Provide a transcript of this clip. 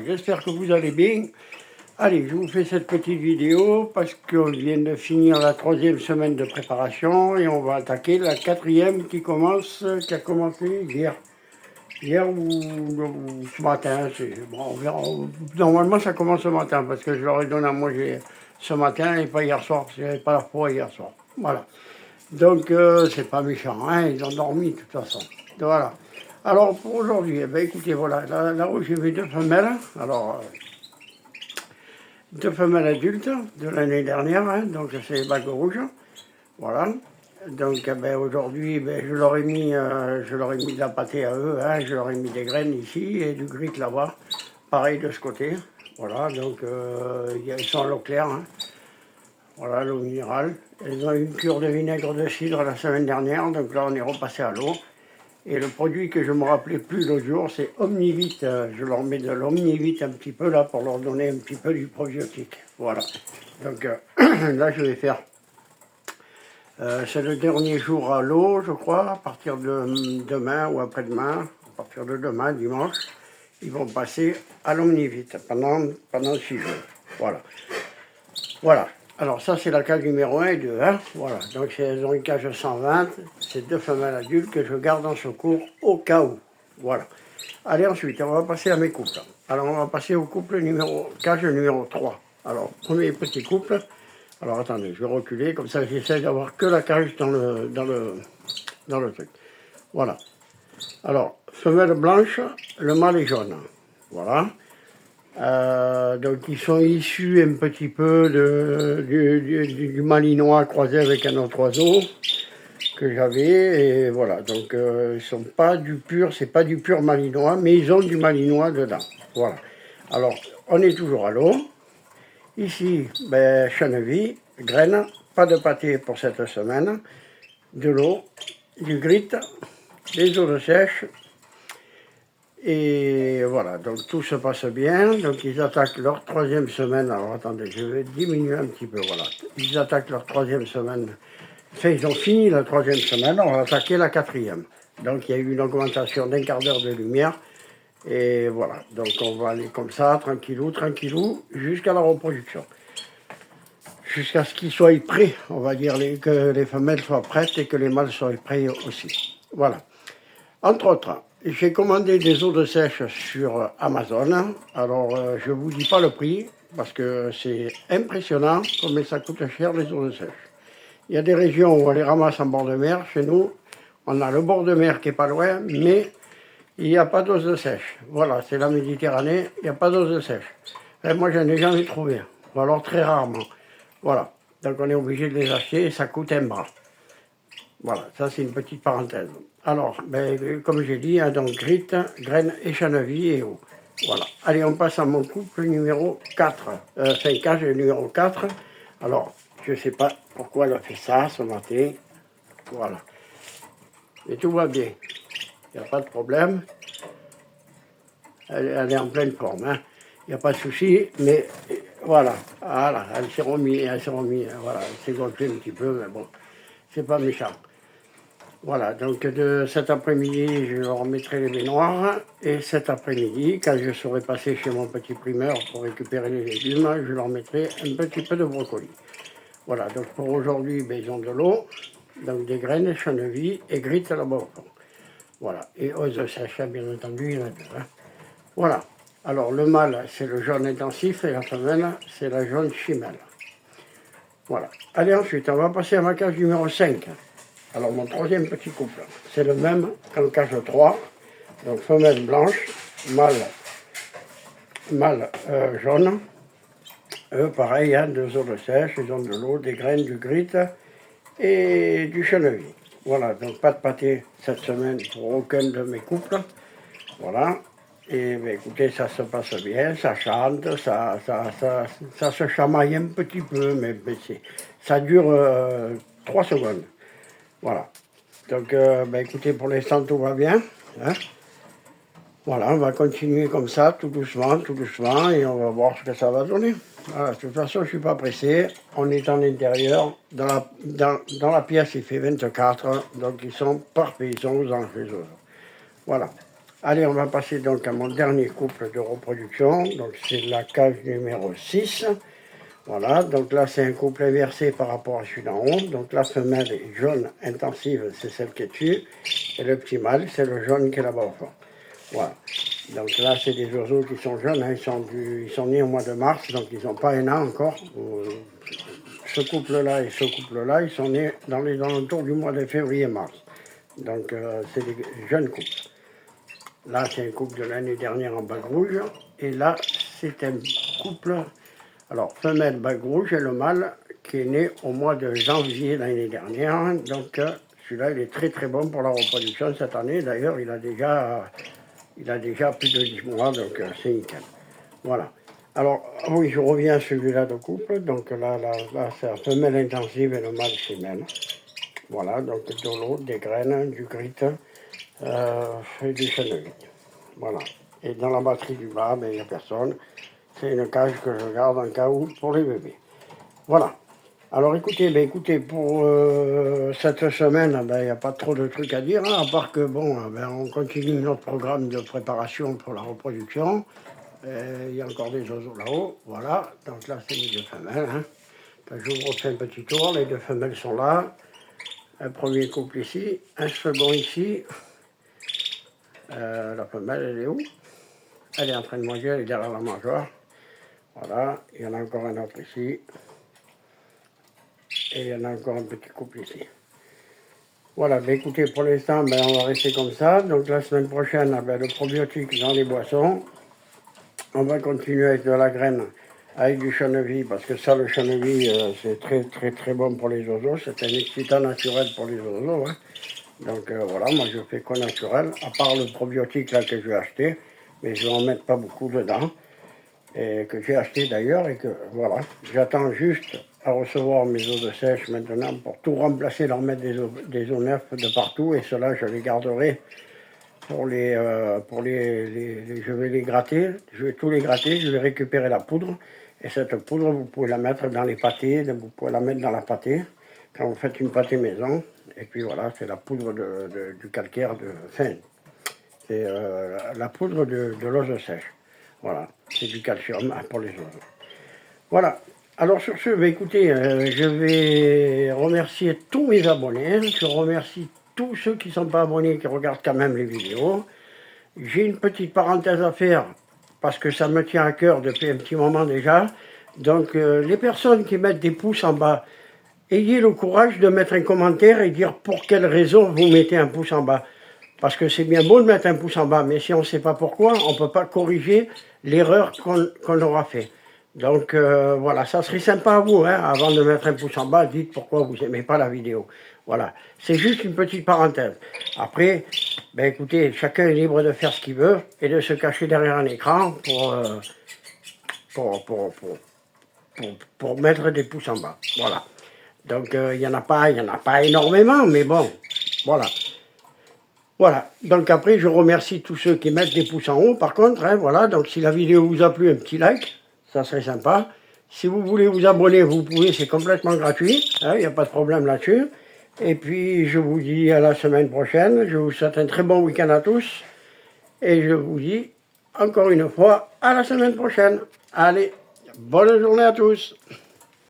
J'espère que vous allez bien. Allez, je vous fais cette petite vidéo parce qu'on vient de finir la 3e semaine de préparation et on va attaquer la 4e qui a commencé hier. Hier ou ce matin, bon, on verra. Normalement ça commence ce matin parce que je leur ai donné à manger ce matin et pas hier soir, parce que j'avais pas la foi hier soir. Voilà. Donc c'est pas méchant, hein, ils ont dormi de toute façon. Voilà. Alors pour aujourd'hui, eh ben, écoutez, voilà, là où j'ai vu deux femelles, alors deux femelles adultes de l'année dernière, hein, donc c'est les bagues rouges, voilà. Donc eh ben, aujourd'hui, ben, je leur ai mis de la pâtée à eux, hein, je leur ai mis des graines ici et du grit là-bas, pareil de ce côté, voilà. Donc ils sont à l'eau claire, hein, voilà, l'eau minérale. Elles ont eu une cure de vinaigre de cidre la semaine dernière, donc là on est repassé à l'eau. Et le produit que je ne me rappelais plus l'autre jour, c'est Omnivite. Je leur mets de l'Omnivite un petit peu là pour leur donner un petit peu du probiotique. Voilà. Donc là, je vais faire. C'est le dernier jour à l'eau, je crois, à partir de demain ou après-demain, à partir de demain, dimanche, ils vont passer à l'Omnivite pendant 6 jours. Voilà. Voilà. Alors ça, c'est la cage numéro 1 et 2. Hein. Voilà. Donc elles ont une cage 120. C'est deux femelles adultes que je garde en secours au cas où. Voilà. Allez, ensuite, on va passer à mes couples. Alors, on va passer au cage numéro 3. Alors, premier petit couple. Alors, attendez, je vais reculer. Comme ça, j'essaie d'avoir que la cage dans le truc. Voilà. Alors, femelle blanche, le mâle est jaune. Voilà. Donc ils sont issus un petit peu du malinois croisé avec un autre oiseau que j'avais, et voilà. Donc ils sont pas du pur, c'est pas du pur malinois, mais ils ont du malinois dedans. Voilà. Alors on est toujours à l'eau. Ici, ben, cheneville, graines, pas de pâté pour cette semaine, de l'eau, du grit, des eaux de sèche. Et voilà, donc tout se passe bien. Donc ils attaquent leur 3e semaine. Alors attendez, je vais diminuer un petit peu, voilà. Ils attaquent leur 3e semaine. Enfin, ils ont fini la 3e semaine, on va attaquer la 4e. Donc il y a eu une augmentation d'1 quart d'heure de lumière. Et voilà, donc on va aller comme ça, tranquillou, tranquillou, jusqu'à la reproduction. Jusqu'à ce qu'ils soient prêts, on va dire, que les femelles soient prêtes et que les mâles soient prêts aussi. Voilà. Entre autres, j'ai commandé des eaux de sèche sur Amazon. Alors, je ne vous dis pas le prix, parce que c'est impressionnant combien ça coûte cher les eaux de sèche. Il y a des régions où on les ramasse en bord de mer. Chez nous, on a le bord de mer qui n'est pas loin, mais il n'y a pas d'eau de sèche. Voilà, c'est la Méditerranée, il n'y a pas d'eau de sèche. Et moi, je n'en ai jamais trouvé, ou alors très rarement. Voilà, donc on est obligé de les acheter et ça coûte un bras. Voilà, ça c'est une petite parenthèse. Alors, ben, comme j'ai dit, hein, donc grit, graines et cheneville et eau. Voilà. Allez, on passe à mon couple numéro 4. Cage numéro 4. Alors, je ne sais pas pourquoi elle a fait ça ce matin. Voilà. Et tout va bien. Il n'y a pas de problème. Elle est en pleine forme. Hein. Il n'y a pas de souci, mais voilà. Voilà, elle s'est remise, voilà, elle s'est gonflée un petit peu, mais bon, c'est pas méchant. Voilà, donc de cet après-midi, je leur mettrai les baignoires. Et cet après-midi, quand je serai passé chez mon petit primeur pour récupérer les légumes, je leur mettrai un petit peu de brocoli. Voilà, donc pour aujourd'hui, ben, ils ont de l'eau, donc des graines, cheneville et grit à la bordon. Voilà, et ose sèche, bien entendu, il y en a deux. Hein. Voilà, alors le mâle, c'est le jaune intensif et la femelle, c'est la jaune chimelle. Voilà, allez ensuite, on va passer à ma cage numéro 5. Alors mon 3e petit couple, c'est le même qu'en cage 3, donc femelle blanche, mâle jaune. Eux pareil, hein, 2 eaux de sèche, ils ont de l'eau, des graines, du grit et du cheneville. Voilà, donc pas de pâté cette semaine pour aucun de mes couples. Voilà, et ben, écoutez, ça se passe bien, ça chante, ça se chamaille un petit peu, mais ça dure 3 secondes. Voilà. Donc, ben, écoutez, pour l'instant, tout va bien. Hein. Voilà, on va continuer comme ça, tout doucement, et on va voir ce que ça va donner. Voilà, de toute façon, je ne suis pas pressé. On est en intérieur. Dans la pièce, il fait 24, donc ils sont parfaits, ils sont aux anges, les autres. Voilà. Allez, on va passer donc à mon dernier couple de reproduction. Donc c'est la cage numéro 6. Voilà, donc là c'est un couple inversé par rapport à celui d'en haut. Donc la femelle est jaune intensive, c'est celle qui est dessus. Et le petit mâle, c'est le jaune qui est là-bas au fond. Voilà. Donc là c'est des oiseaux qui sont jeunes, hein. Ils sont nés au mois de mars, donc ils n'ont pas un an encore. Ce couple-là et ce couple-là, ils sont nés dans les alentours du mois de février-mars. Donc c'est des jeunes couples. Là, c'est un couple de l'année dernière en bague rouge. Et là, c'est un couple, alors femelle bague rouge et le mâle qui est né au mois de janvier l'année dernière. Donc celui-là, il est très très bon pour la reproduction cette année. D'ailleurs, il a déjà plus de 10 mois, donc c'est nickel. Voilà. Alors, oui, je reviens à celui-là de couple. Donc là c'est la femelle intensive et le mâle femelle. Voilà, donc de l'eau, des graines, du grit et du chènevis. Voilà. Et dans la batterie du bas, il n'y a personne. C'est une cage que je garde en cas où pour les bébés. Voilà. Alors écoutez, pour cette semaine, il n'y a pas trop de trucs à dire, hein, à part que on continue notre programme de préparation pour la reproduction. Il y a encore des oiseaux là-haut, voilà. Donc là, c'est les deux femelles. Hein. Je vous refais un petit tour, les deux femelles sont là. Un premier couple ici, un second ici. La femelle, elle est où? Elle est en train de manger, elle est derrière la mangeoire. Voilà, il y en a encore un autre ici. Et il y en a encore un petit couple ici. Voilà, écoutez, pour l'instant, on va rester comme ça. Donc la semaine prochaine, le probiotique dans les boissons. On va continuer avec de la graine, avec du chènevis, parce que ça, le chènevis, c'est très très très bon pour les oiseaux. C'est un excitant naturel pour les oiseaux. Hein. Donc voilà, moi je fais qu'au naturel, à part le probiotique là que je vais acheter, mais je vais en mettre pas beaucoup dedans, et que j'ai acheté d'ailleurs, et que voilà, j'attends juste à recevoir mes eaux de sèche maintenant pour tout remplacer, leur mettre des eaux neuves de partout, et cela je les garderai je vais les gratter, je vais tous les gratter, je vais récupérer la poudre, et cette poudre vous pouvez la mettre dans les pâtés, vous pouvez la mettre dans la pâtée, quand vous faites une pâtée maison, et puis voilà, c'est la poudre du calcaire, c'est la poudre de l'ose sèche. Voilà, c'est du calcium pour les oiseaux. Voilà. Alors sur ce, écoutez, je vais remercier tous mes abonnés. Hein. Je remercie tous ceux qui ne sont pas abonnés, qui regardent quand même les vidéos. J'ai une petite parenthèse à faire, parce que ça me tient à cœur depuis un petit moment déjà. Donc les personnes qui mettent des pouces en bas, ayez le courage de mettre un commentaire et dire pour quelle raison vous mettez un pouce en bas. Parce que c'est bien beau de mettre un pouce en bas, mais si on ne sait pas pourquoi, on ne peut pas corriger l'erreur qu'on aura fait. Donc voilà, ça serait sympa à vous, hein, avant de mettre un pouce en bas, dites pourquoi vous n'aimez pas la vidéo. Voilà, c'est juste une petite parenthèse. Après, écoutez, chacun est libre de faire ce qu'il veut et de se cacher derrière un écran pour mettre des pouces en bas. Voilà. Donc il n'y en a pas énormément, mais bon, voilà. Voilà, donc après je remercie tous ceux qui mettent des pouces en haut par contre, hein, voilà, donc si la vidéo vous a plu, un petit like, ça serait sympa. Si vous voulez vous abonner, vous pouvez, c'est complètement gratuit, il n'y a pas de problème là-dessus. Et puis je vous dis à la semaine prochaine, je vous souhaite un très bon week-end à tous, et je vous dis encore une fois à la semaine prochaine. Allez, bonne journée à tous.